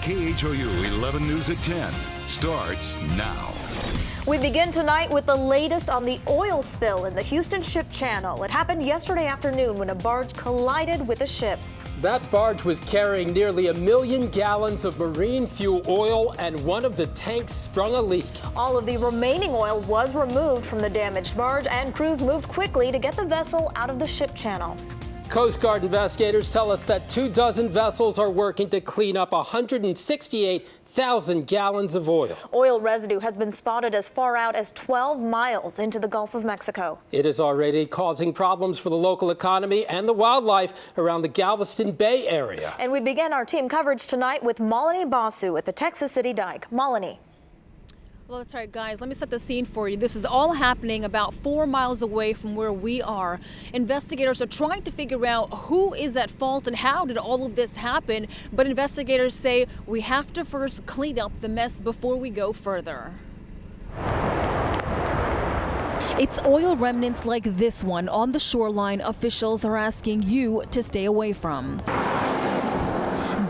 KHOU 11 News at 10 starts now. We begin tonight with the latest on the oil spill in the Houston Ship Channel. It happened yesterday afternoon when a barge collided with a ship. That barge was carrying nearly 1 million gallons of marine fuel oil, and one of the tanks sprung a leak. All of the remaining oil was removed from the damaged barge, and crews moved quickly to get the vessel out of the ship channel. Coast Guard investigators tell us that 24 vessels are working to clean up 168,000 gallons of oil. Oil residue has been spotted as far out as 12 miles into the Gulf of Mexico. It is already causing problems for the local economy and the wildlife around the Galveston Bay area. And we begin our team coverage tonight with Malini Basu at the Texas City Dike. Malini. Well, that's right, guys. Let me set the scene for you. This is all happening about 4 miles away from where we are. Investigators are trying to figure out who is at fault and how did all of this happen. But investigators say we have to first clean up the mess before we go further. It's oil remnants like this one on the shoreline officials are asking you to stay away from.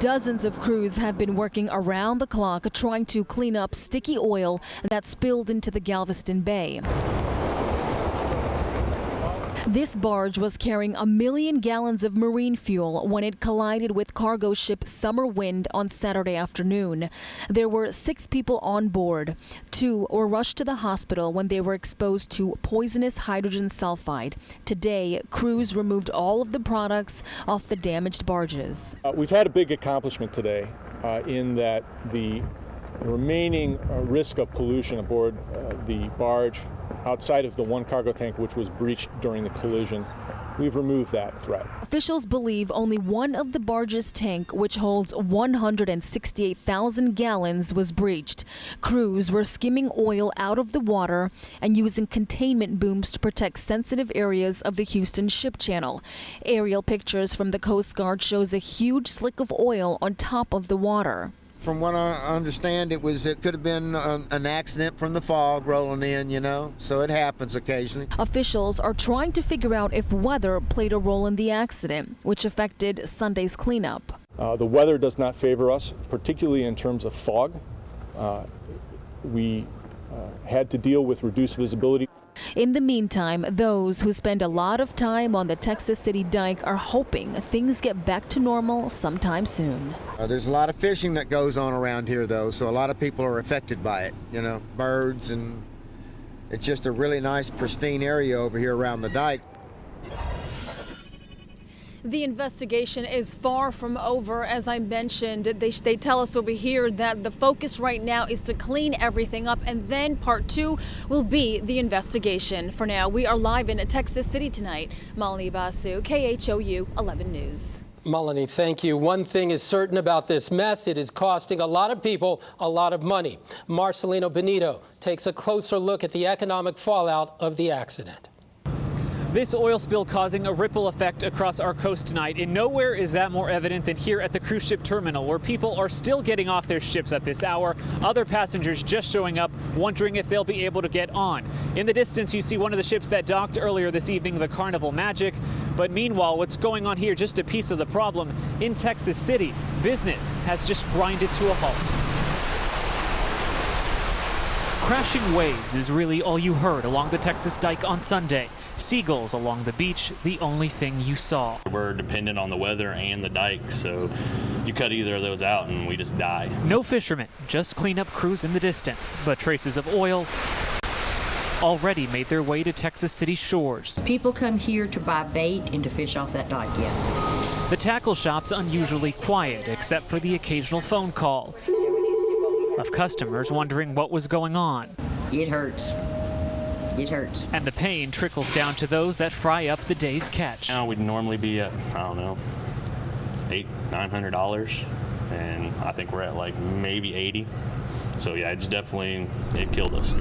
Dozens of crews have been working around the clock trying to clean up sticky oil that spilled into the Galveston Bay. This barge was carrying 1 million gallons of marine fuel when it collided with cargo ship Summer Wind on Saturday afternoon. There were 6 people on board. 2 were rushed to the hospital when they were exposed to poisonous hydrogen sulfide. Today, crews removed all of the products off the damaged barges. We've had a big accomplishment today in that the remaining risk of pollution aboard the barge outside of the one cargo tank which was breached during the collision, we've removed that threat. Officials believe only one of the barge's tank, which holds 168,000 gallons, was breached. Crews were skimming oil out of the water and using containment booms to protect sensitive areas of the Houston Ship Channel. Aerial pictures from the Coast Guard shows a huge slick of oil on top of the water. From what I understand, it could have been an accident from the fog rolling in, you know, so it happens occasionally. Officials are trying to figure out if weather played a role in the accident, which affected Sunday's cleanup. The weather does not favor us, particularly in terms of fog. We had to deal with reduced visibility. In the meantime, those who spend a lot of time on the Texas City Dike are hoping things get back to normal sometime soon. There's a lot of fishing that goes on around here, though, so a lot of people are affected by it, you know, birds, and it's just a really nice, pristine area over here around the dike. The investigation is far from over. As I mentioned, they tell us over here that the focus right now is to clean everything up, and then part 2 will be the investigation. For now, we are live in Texas City tonight. Malini Basu, KHOU 11 News. Malini, thank you. One thing is certain about this mess: it is costing a lot of people a lot of money. Marcelino Benito takes a closer look at the economic fallout of the accident. This oil spill causing a ripple effect across our coast tonight, and nowhere is that more evident than here at the cruise ship terminal, where people are still getting off their ships at this hour. Other passengers just showing up, wondering if they'll be able to get on. In the distance, you see one of the ships that docked earlier this evening, the Carnival Magic. But meanwhile, what's going on here, just a piece of the problem. In Texas City, business has just grinded to a halt. Crashing waves is really all you heard along the Texas Dike on Sunday. Seagulls along the beach, the only thing you saw. We're dependent on the weather and the dike, so you cut either of those out and we just die. No fishermen, just cleanup crews in the distance, but traces of oil already made their way to Texas City shores. People come here to buy bait and to fish off that dike, yes. The tackle shop's unusually quiet, except for the occasional phone call of customers wondering what was going on. It hurts. It hurts. And the pain trickles down to those that fry up the day's catch. Now we'd normally be at, I don't know, $800-900, and I think we're at like maybe 80. So yeah, it killed us.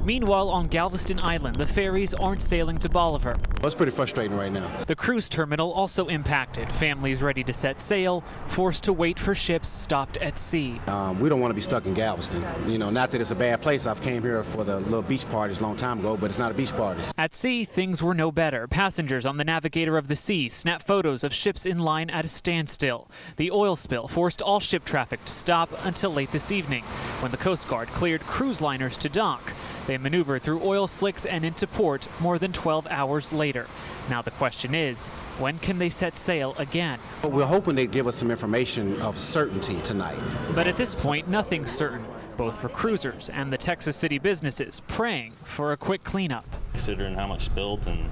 Meanwhile, on Galveston Island, the ferries aren't sailing to Bolivar. It's pretty frustrating right now. The cruise terminal also impacted. Families ready to set sail, forced to wait for ships stopped at sea. We don't want to be stuck in Galveston. You know, not that it's a bad place. I've came here for the little beach parties a long time ago, but it's not a beach party. At sea, things were no better. Passengers on the Navigator of the Sea snap photos of ships in line at a standstill. The oil spill forced all ship traffic to stop until late this evening, when the Coast Guard cleared cruise liners to dock. They maneuvered through oil slicks and into port more than 12 hours later. Now the question is, when can they set sail again? We're hoping they give us some information of certainty tonight. But at this point, nothing's certain, both for cruisers and the Texas City businesses praying for a quick cleanup. Considering how much spilled, and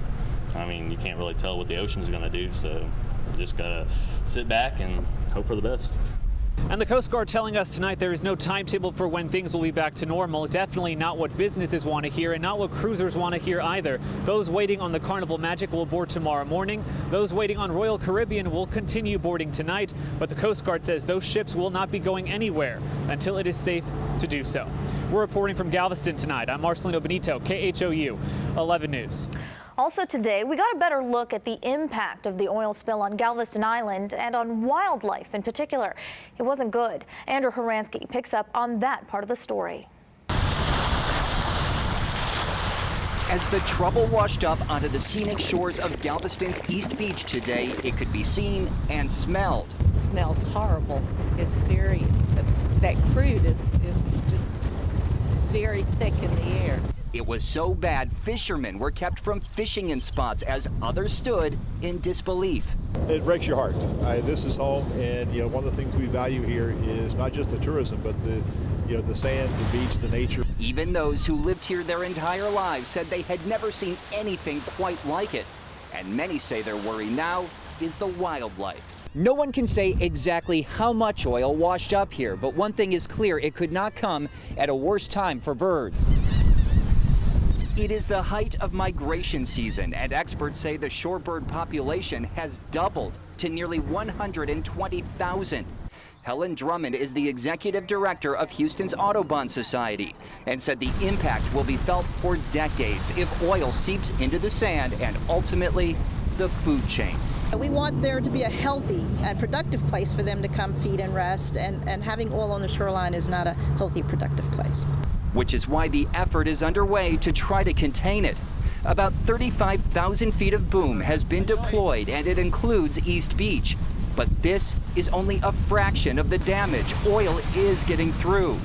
I mean, you can't really tell what the ocean's going to do, so just gotta sit back and hope for the best. And the Coast Guard telling us tonight there is no timetable for when things will be back to normal. Definitely not what businesses want to hear and not what cruisers want to hear either. Those waiting on the Carnival Magic will board tomorrow morning. Those waiting on Royal Caribbean will continue boarding tonight. But the Coast Guard says those ships will not be going anywhere until it is safe to do so. We're reporting from Galveston tonight. I'm Marcelino Benito, KHOU 11 News. Also today, we got a better look at the impact of the oil spill on Galveston Island and on wildlife in particular. It wasn't good. Andrew Horansky picks up on that part of the story. As the trouble washed up onto the scenic shores of Galveston's East Beach today, it could be seen and smelled. It smells horrible. It's very, that crude is just very thick in the air. It was so bad, fishermen were kept from fishing in spots as others stood in disbelief. It breaks your heart. This is home, and one of the things we value here is not just the tourism, but the sand, the beach, the nature. Even those who lived here their entire lives said they had never seen anything quite like it. And many say their worry now is the wildlife. No one can say exactly how much oil washed up here, but one thing is clear, it could not come at a worse time for birds. It is the height of migration season, and experts say the shorebird population has doubled to nearly 120,000. Helen Drummond is the executive director of Houston's Audubon Society and said the impact will be felt for decades if oil seeps into the sand and ultimately the food chain. We want there to be a healthy and productive place for them to come feed and rest, and having oil on the shoreline is not a healthy, productive place. Which is why the effort is underway to try to contain it. About 35,000 feet of boom has been deployed, and it includes East Beach. But this is only a fraction of the damage. Oil is getting through.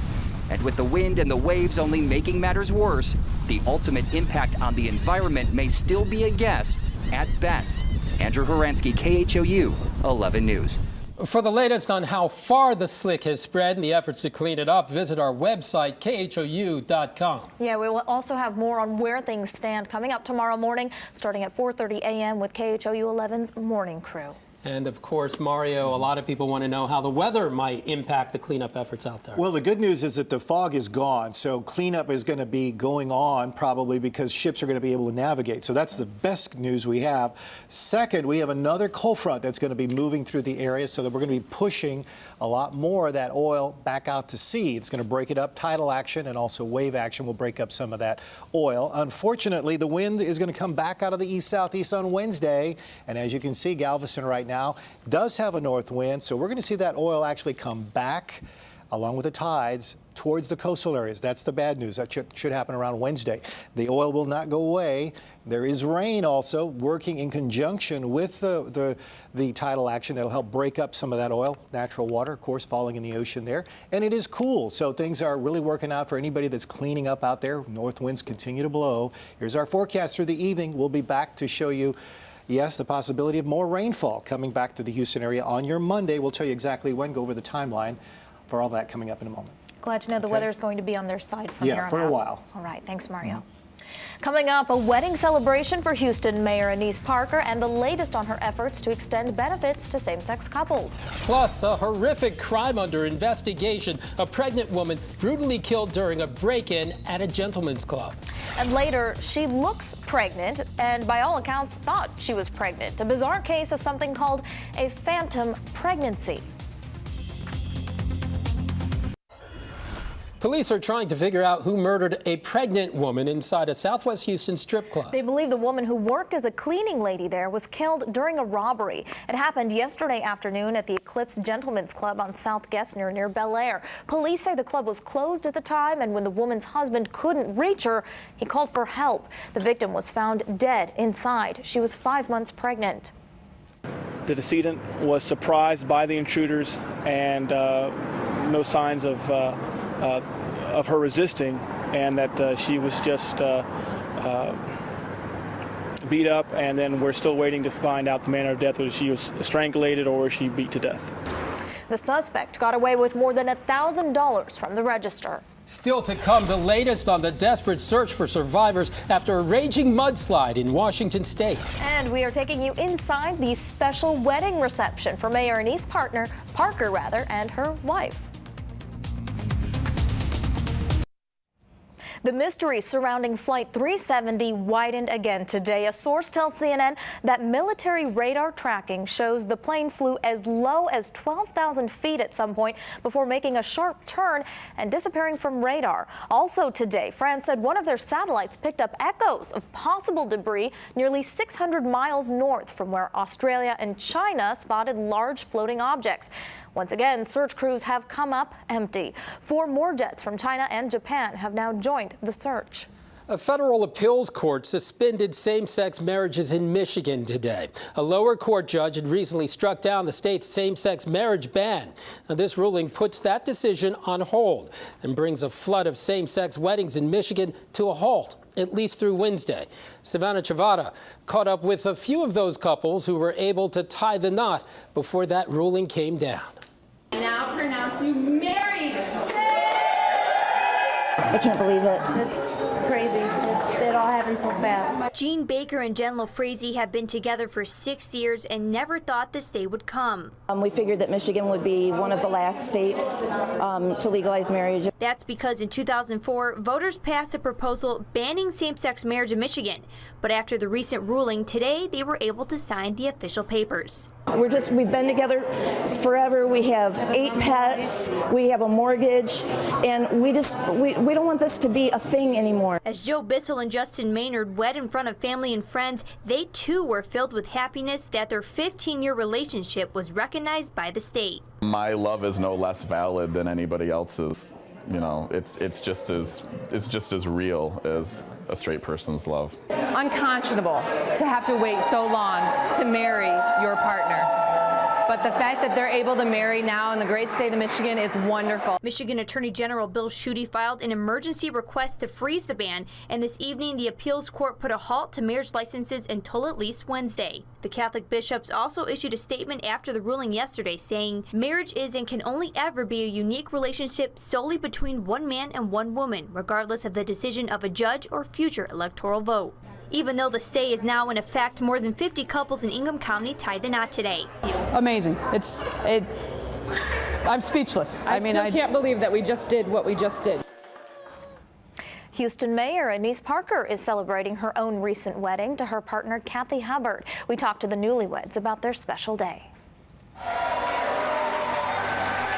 And with the wind and the waves only making matters worse, the ultimate impact on the environment may still be a guess at best. Andrew Horansky, KHOU 11 News. For the latest on how far the slick has spread and the efforts to clean it up, visit our website, khou.com. Yeah, we will also have more on where things stand coming up tomorrow morning, starting at 4:30 a.m. with KHOU 11's Morning Crew. And of course, Mario, a lot of people want to know how the weather might impact the cleanup efforts out there. Well, the good news is that the fog is gone, so cleanup is going to be going on probably because ships are going to be able to navigate. So that's the best news we have. Second, we have another cold front that's going to be moving through the area, so that we're going to be pushing a lot more of that oil back out to sea. It's going to break it up. Tidal action and also wave action will break up some of that oil. Unfortunately, the wind is going to come back out of the east-southeast on Wednesday, and as you can see, Galveston right now does have a north wind, so we're going to see that oil actually come back along with the tides towards the coastal areas. That's the bad news. That should happen around Wednesday. The oil will not go away. There is rain also working in conjunction with the tidal action that'll help break up some of that oil. Natural water, of course, falling in the ocean there. And it is cool, so things are really working out for anybody that's cleaning up out there. North winds continue to blow. Here's our forecast through the evening. We'll be back to show you, yes, the possibility of more rainfall coming back to the Houston area on your Monday. We'll tell you exactly when, go over the timeline for all that coming up in a moment. Glad to know the weather is going to be on their side from here on out. Yeah, for a while. All right, thanks, Mario. Coming up, a wedding celebration for Houston Mayor Anise Parker and the latest on her efforts to extend benefits to same-sex couples. Plus, a horrific crime under investigation. A pregnant woman brutally killed during a break-in at a gentleman's club. And later, she looks pregnant and by all accounts thought she was pregnant. A bizarre case of something called a phantom pregnancy. Police are trying to figure out who murdered a pregnant woman inside a Southwest Houston strip club. They believe the woman who worked as a cleaning lady there was killed during a robbery. It happened yesterday afternoon at the Eclipse Gentlemen's Club on South Gessner near Bel Air. Police say the club was closed at the time, and when the woman's husband couldn't reach her, he called for help. The victim was found dead inside. She was 5 months pregnant. The decedent was surprised by the intruders, and no signs of her resisting, and that she was just beat up, and then we're still waiting to find out the manner of death, whether she was strangulated or was she beat to death. The suspect got away with more than $1,000 from the register. Still to come, the latest on the desperate search for survivors after a raging mudslide in Washington State. And we are taking you inside the special wedding reception for Mayor Anise Parker, and her wife. The mystery surrounding Flight 370 widened again today. A source tells CNN that military radar tracking shows the plane flew as low as 12,000 feet at some point before making a sharp turn and disappearing from radar. Also today, France said one of their satellites picked up echoes of possible debris nearly 600 miles north from where Australia and China spotted large floating objects. Once again, search crews have come up empty. 4 more jets from China and Japan have now joined the search. A federal appeals court suspended same-sex marriages in Michigan today. A lower court judge had recently struck down the state's same-sex marriage ban. Now, this ruling puts that decision on hold and brings a flood of same-sex weddings in Michigan to a halt, at least through Wednesday. Savannah Chavada caught up with a few of those couples who were able to tie the knot before that ruling came down. I now pronounce you married. I can't believe it. It's crazy. It all happened so fast. Gene Baker and Jen LaFrazie have been together for 6 years and never thought this day would come. We figured that Michigan would be one of the last states to legalize marriage. That's because in 2004, voters passed a proposal banning same-sex marriage in Michigan. But after the recent ruling, today they were able to sign the official papers. We've been together forever. We have 8 pets. We have a mortgage, and we don't want this to be a thing anymore. As Joe Bissell and Justin Maynard wed in front of family and friends, they too were filled with happiness that their 15-year relationship was recognized by the state. My love is no less valid than anybody else's. You know, it's just as real as a straight person's love. Unconscionable to have to wait so long to marry your partner. But the fact that they're able to marry now in the great state of Michigan is wonderful. Michigan Attorney General Bill Schuette filed an emergency request to freeze the ban, and this evening the appeals court put a halt to marriage licenses until at least Wednesday. The Catholic bishops also issued a statement after the ruling yesterday saying marriage is and can only ever be a unique relationship solely between one man and one woman, regardless of the decision of a judge or future electoral vote. Even though the stay is now in effect, more than 50 couples in Ingham County tied the knot today. Amazing. I'm speechless. I can't believe that we just did what we just did. Houston Mayor Anise Parker is celebrating her own recent wedding to her partner, Kathy Hubbard. We talked to the newlyweds about their special day.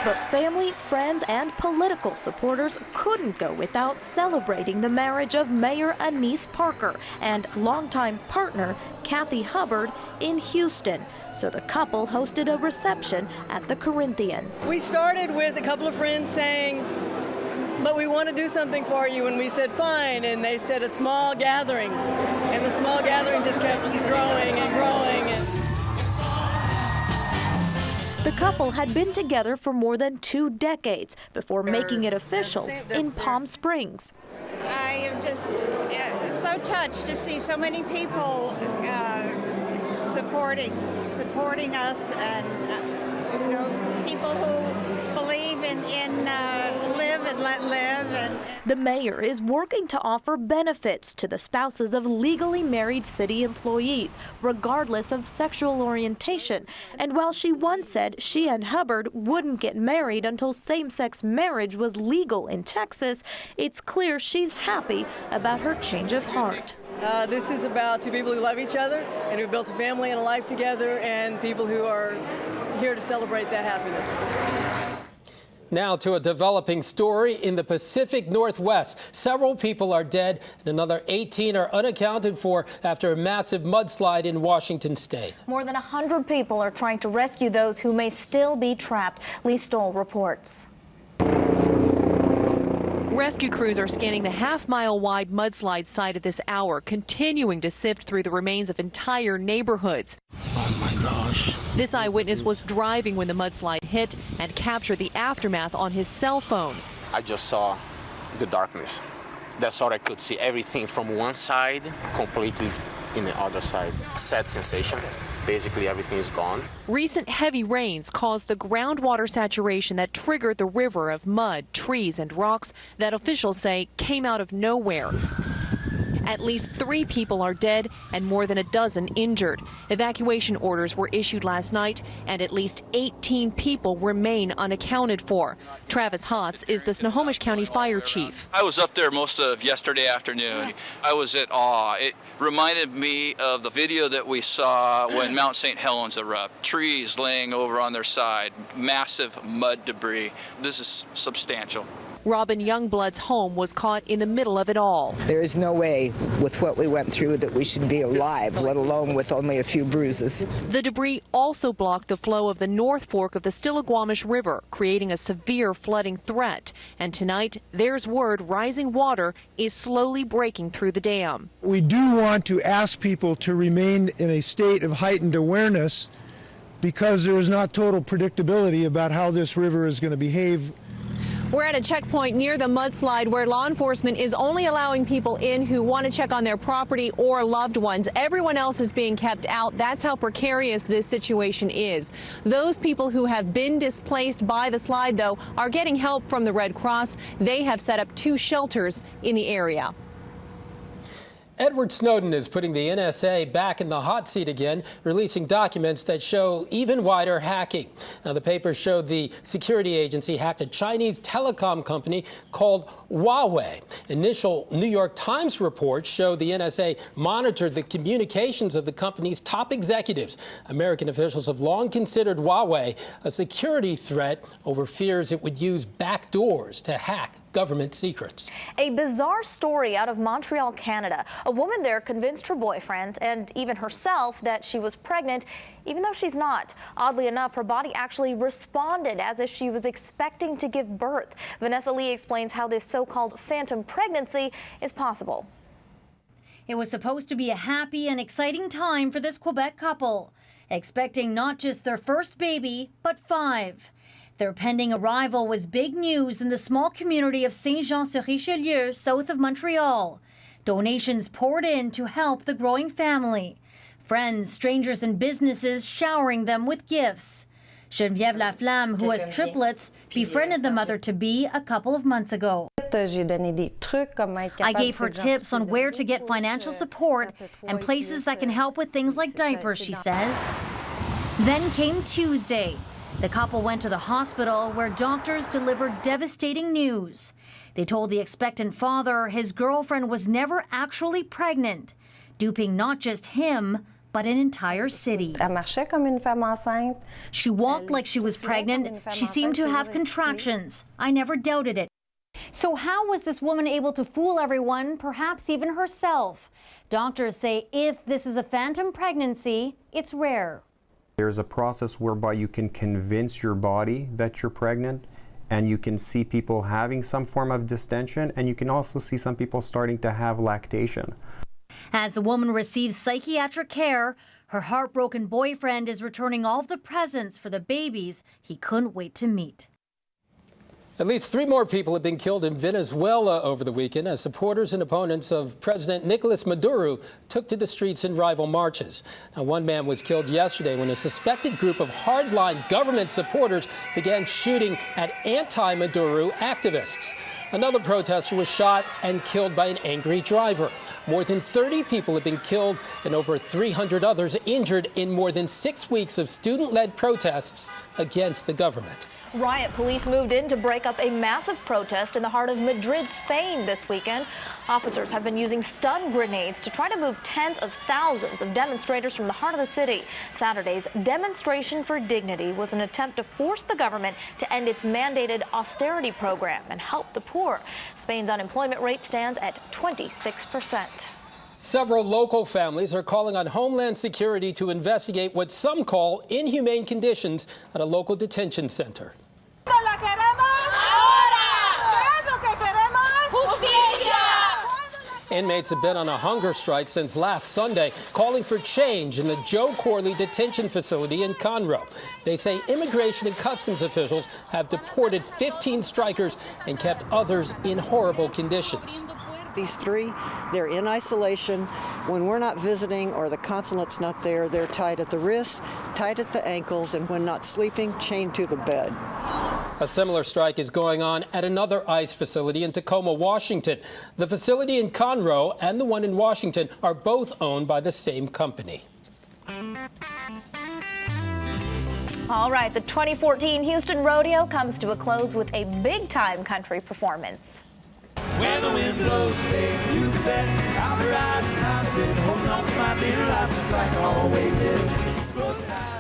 But family, friends, and political supporters couldn't go without celebrating the marriage of Mayor Anise Parker and longtime partner Kathy Hubbard in Houston. So the couple hosted a reception at the Corinthian. We started with a couple of friends saying, but we want to do something for you, and we said fine, and they said a small gathering, and the small gathering just kept growing and growing. The couple had been together for more than 2 decades before making it official in Palm Springs. I am just so touched to see so many people supporting us, and people who believe in live and let live. And the mayor is working to offer benefits to the spouses of legally married city employees, regardless of sexual orientation. And while she once said she and Hubbard wouldn't get married until same-sex marriage was legal in Texas, it's clear she's happy about her change of heart. This is about 2 people who love each other and who built a family and a life together, and people who are here to celebrate that happiness. Now to a developing story in the Pacific Northwest. Several people are dead and another 18 are unaccounted for after a massive mudslide in Washington state. More than 100 people are trying to rescue those who may still be trapped. Lee Stoll reports. Rescue crews are scanning the half-mile-wide mudslide site at this hour, continuing to sift through the remains of entire neighborhoods. Oh my gosh. This eyewitness was driving when the mudslide hit and captured the aftermath on his cell phone. I just saw the darkness. That's all I could see. Everything from one side, completely in the other side. Sad sensation. Basically, everything is gone. Recent heavy rains caused the groundwater saturation that triggered the river of mud, trees, and rocks that officials say came out of nowhere. At least 3 people are dead and more than a dozen injured. Evacuation orders were issued last night, and at least 18 people remain unaccounted for. Travis Hotz is the Snohomish County Fire Chief. I was up there most of yesterday afternoon. I was at awe. It reminded me of the video that we saw when Mount St. Helens erupted. Trees laying over on their side, massive mud debris. This is substantial. Robin Youngblood's home was caught in the middle of it all. There is no way with what we went through that we should be alive, let alone with only a few bruises. The debris also blocked the flow of the North Fork of the Stillaguamish River, creating a severe flooding threat. And tonight, there's word rising water is slowly breaking through the dam. We do want to ask people to remain in a state of heightened awareness because there is not total predictability about how this river is going to behave. We're at a checkpoint near the mudslide where law enforcement is only allowing people in who want to check on their property or loved ones. Everyone else is being kept out. That's how precarious this situation is. Those people who have been displaced by the slide, though, are getting help from the Red Cross. They have set up 2 shelters in the area. Edward Snowden is putting the NSA back in the hot seat again, releasing documents that show even wider hacking. Now, the papers showed the security agency hacked a Chinese telecom company called Huawei. Initial New York Times reports show the NSA monitored the communications of the company's top executives. American officials have long considered Huawei a security threat over fears it would use backdoors to hack government secrets. A bizarre story out of Montreal, Canada. A woman there convinced her boyfriend and even herself that she was pregnant, even though she's not. Oddly enough, her body actually responded as if she was expecting to give birth. Vanessa Lee explains how this so-called phantom pregnancy is possible. It was supposed to be a happy and exciting time for this Quebec couple, expecting not just their first baby, but 5. Their pending arrival was big news in the small community of Saint-Jean-sur-Richelieu, south of Montreal. Donations poured in to help the growing family. Friends, strangers, and businesses showering them with gifts. Geneviève Laflamme, who has triplets, befriended the mother-to-be a couple of months ago. I gave her tips on where to get financial support and places that can help with things like diapers, she says. Then came Tuesday. The couple went to the hospital where doctors delivered devastating news. They told the expectant father his girlfriend was never actually pregnant, duping not just him, but an entire city. She walked like she was pregnant. She seemed to have contractions. I never doubted it. So how was this woman able to fool everyone, perhaps even herself? Doctors say if this is a phantom pregnancy, it's rare. There's a process whereby you can convince your body that you're pregnant, and you can see people having some form of distension, and you can also see some people starting to have lactation. As the woman receives psychiatric care, her heartbroken boyfriend is returning all of the presents for the babies he couldn't wait to meet. At least 3 more people have been killed in Venezuela over the weekend as supporters and opponents of President Nicolas Maduro took to the streets in rival marches. Now, one man was killed yesterday when a suspected group of hardline government supporters began shooting at anti-Maduro activists. Another protester was shot and killed by an angry driver. More than 30 people have been killed and over 300 others injured in more than 6 weeks of student-led protests against the government. Riot police moved in to break up a massive protest in the heart of Madrid, Spain this weekend. Officers have been using stun grenades to try to move tens of thousands of demonstrators from the heart of the city. Saturday's demonstration for dignity was an attempt to force the government to end its mandated austerity program and help the poor. Spain's unemployment rate stands at 26%. Several local families are calling on Homeland Security to investigate what some call inhumane conditions at a local detention center. Inmates have been on a hunger strike since last Sunday, calling for change in the Joe Corley detention facility in Conroe. They say immigration and customs officials have deported 15 strikers and kept others in horrible conditions. These three, they're in isolation. When we're not visiting or the consulate's not there, they're tied at the wrists, tied at the ankles, and when not sleeping, chained to the bed. A similar strike is going on at another ICE facility in Tacoma, Washington. The facility in Conroe and the one in Washington are both owned by the same company. All right, the 2014 Houston Rodeo comes to a close with a big-time country performance. Where the wind blows, baby, you can bet I'll be riding out of it, holding on to my dear life just like I always did.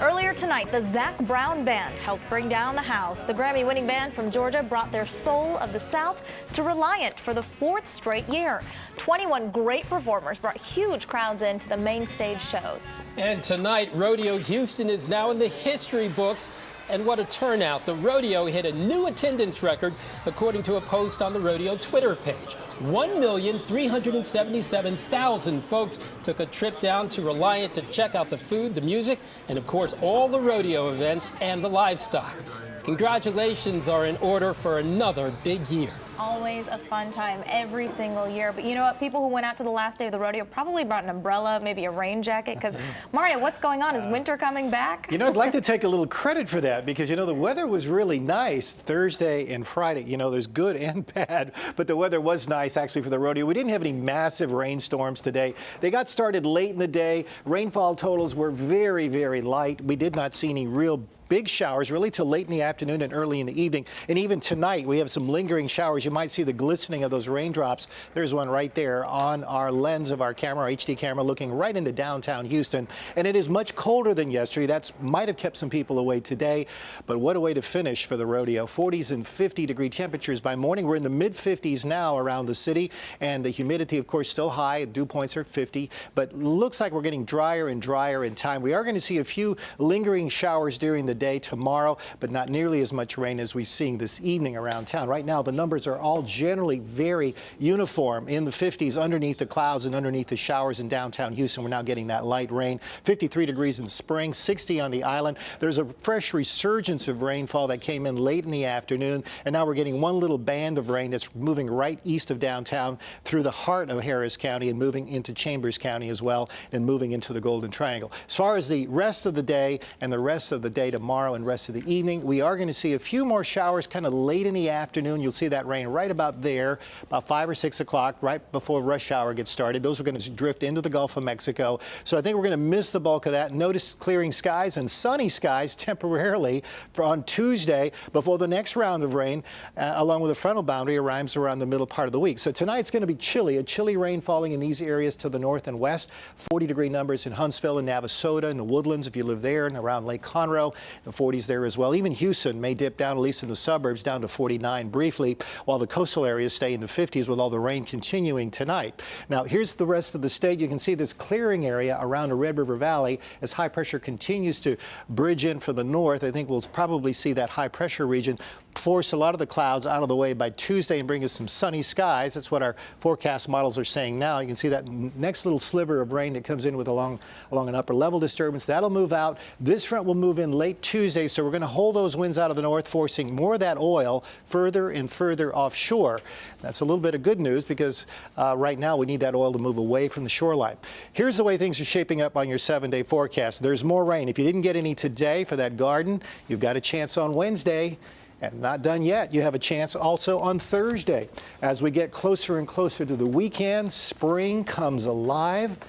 Earlier tonight, the Zac Brown Band helped bring down the house. The Grammy-winning band from Georgia brought their Soul of the South to Reliant for the 4th straight year. 21 great performers brought huge crowds into the main stage shows. And tonight, Rodeo Houston is now in the history books. And what a turnout. The rodeo hit a new attendance record, according to a post on the rodeo Twitter page. 1,377,000 folks took a trip down to Reliant to check out the food, the music, and of course, all the rodeo events and the livestock. Congratulations are in order for another big year. Always a fun time every single year. But you know what? People who went out to the last day of the rodeo probably brought an umbrella, maybe a rain jacket. Because, Mario, what's going on? Is winter coming back? You know, I'd like to take a little credit for that because, you know, the weather was really nice Thursday and Friday. You know, there's good and bad, but the weather was nice actually for the rodeo. We didn't have any massive rainstorms today. They got started late in the day. Rainfall totals were very, very light. We did not see any real big showers really till late in the afternoon and early in the evening. And even tonight, we have some lingering showers. You might see the glistening of those raindrops. There's one right there on our lens of our camera, our HD camera, looking right into downtown Houston. And it is much colder than yesterday. That might have kept some people away today. But what a way to finish for the rodeo. 40s and 50-degree temperatures by morning. We're in the mid-50s now around the city. And the humidity, of course, still high. Dew points are 50. But looks like we're getting drier and drier in time. We are going to see a few lingering showers during the day tomorrow, but not nearly as much rain as we've seen this evening around town. Right now, the numbers are all generally very uniform in the 50s underneath the clouds and underneath the showers in downtown Houston. We're now getting that light rain. 53 degrees in Spring, 60 on the island. There's a fresh resurgence of rainfall that came in late in the afternoon, and now we're getting one little band of rain that's moving right east of downtown through the heart of Harris County and moving into Chambers County as well, and moving into the Golden Triangle. As far as the rest of the day and the rest of the day tomorrow and rest of the evening, we are going to see a few more showers kind of late in the afternoon. You'll see that rain right about there, about 5 or 6 o'clock, right before rush hour gets started. Those are going to drift into the Gulf of Mexico. So I think we're going to miss the bulk of that. Notice clearing skies and sunny skies temporarily for on Tuesday before the next round of rain, along with a frontal boundary, arrives around the middle part of the week. So tonight's going to be chilly, a chilly rain falling in these areas to the north and west. 40-degree numbers in Huntsville and Navasota and the Woodlands if you live there and around Lake Conroe. The 40s there as well. Even Houston may dip down, at least in the suburbs, down to 49 briefly, while the coastal areas stay in the 50s with all the rain continuing tonight. Now, here's the rest of the state. You can see this clearing area around the Red River Valley as high pressure continues to bridge in from the north. I think we'll probably see that high pressure region force a lot of the clouds out of the way by Tuesday and bring us some sunny skies. That's what our forecast models are saying now. You can see that next little sliver of rain that comes in with along an upper level disturbance. That'll move out. This front will move in late Tuesday, so we're going to hold those winds out of the north, forcing more of that oil further and further offshore. That's a little bit of good news because right now we need that oil to move away from the shoreline. Here's the way things are shaping up on your 7-day forecast. There's more rain. If you didn't get any today for that garden, you've got a chance on Wednesday. And not done yet. You have a chance also on Thursday. As we get closer and closer to the weekend, spring comes alive.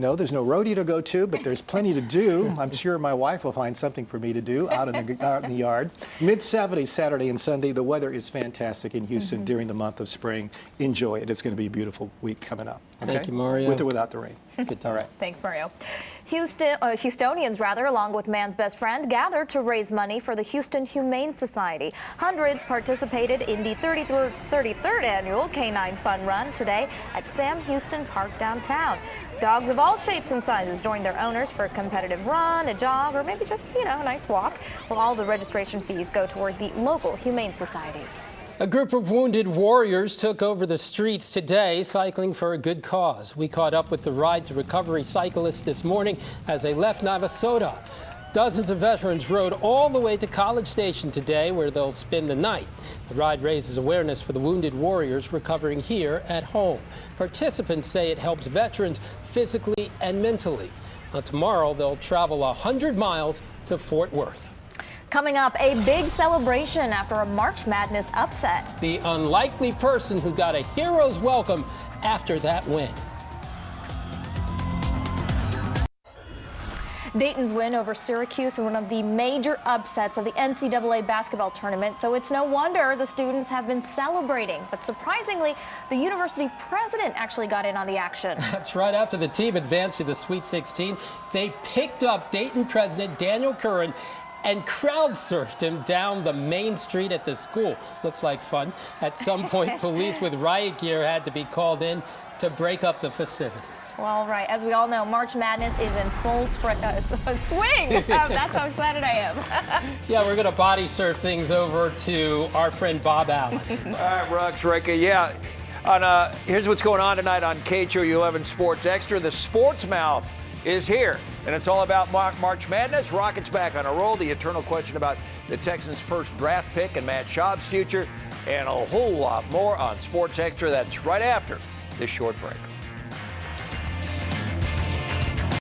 No, there's no rodeo to go to, but there's plenty to do. I'm sure my wife will find something for me to do out in the yard. Mid-70s Saturday and Sunday. The weather is fantastic in Houston during the month of spring. Enjoy it. It's going to be a beautiful week coming up. Okay? Thank you, Mario. With or without the rain. All right. Thanks, Mario. Houstonians, along with Man's Best Friend, gathered to raise money for the Houston Humane Society. Hundreds participated in the 33rd annual Canine Fun Run today at Sam Houston Park downtown. Dogs of all shapes and sizes joined their owners for a competitive run, a jog, or maybe just, a nice walk. Well, all the registration fees go toward the local Humane Society. A group of wounded warriors took over the streets today, cycling for a good cause. We caught up with the Ride to Recovery cyclists this morning as they left Navasota. Dozens of veterans rode all the way to College Station today, where they'll spend the night. The ride raises awareness for the wounded warriors recovering here at home. Participants say it helps veterans physically and mentally. Now, tomorrow, they'll travel 100 miles to Fort Worth. Coming up, a big celebration after a March Madness upset. The unlikely person who got a hero's welcome after that win. Dayton's win over Syracuse in one of the major upsets of the NCAA basketball tournament, so it's no wonder the students have been celebrating. But surprisingly, the university president actually got in on the action. That's right. After the team advanced to the Sweet 16, they picked up Dayton president Daniel Curran and crowd surfed him down the main street at the school. Looks like fun. At some point, police with riot gear had to be called in to break up the festivities. Well, right. As we all know, March Madness is in full swing. That's how excited I am. Yeah, we're going to body surf things over to our friend Bob Allen. All right, Rucks, Rika. Yeah. Here's what's going on tonight on KHOU11 Sports Extra. The Sports Mouth is here, and it's all about March Madness. Rockets back on a roll. The eternal question about the Texans' first draft pick and Matt Schaub's future, and a whole lot more on Sports Extra. That's right after this short break.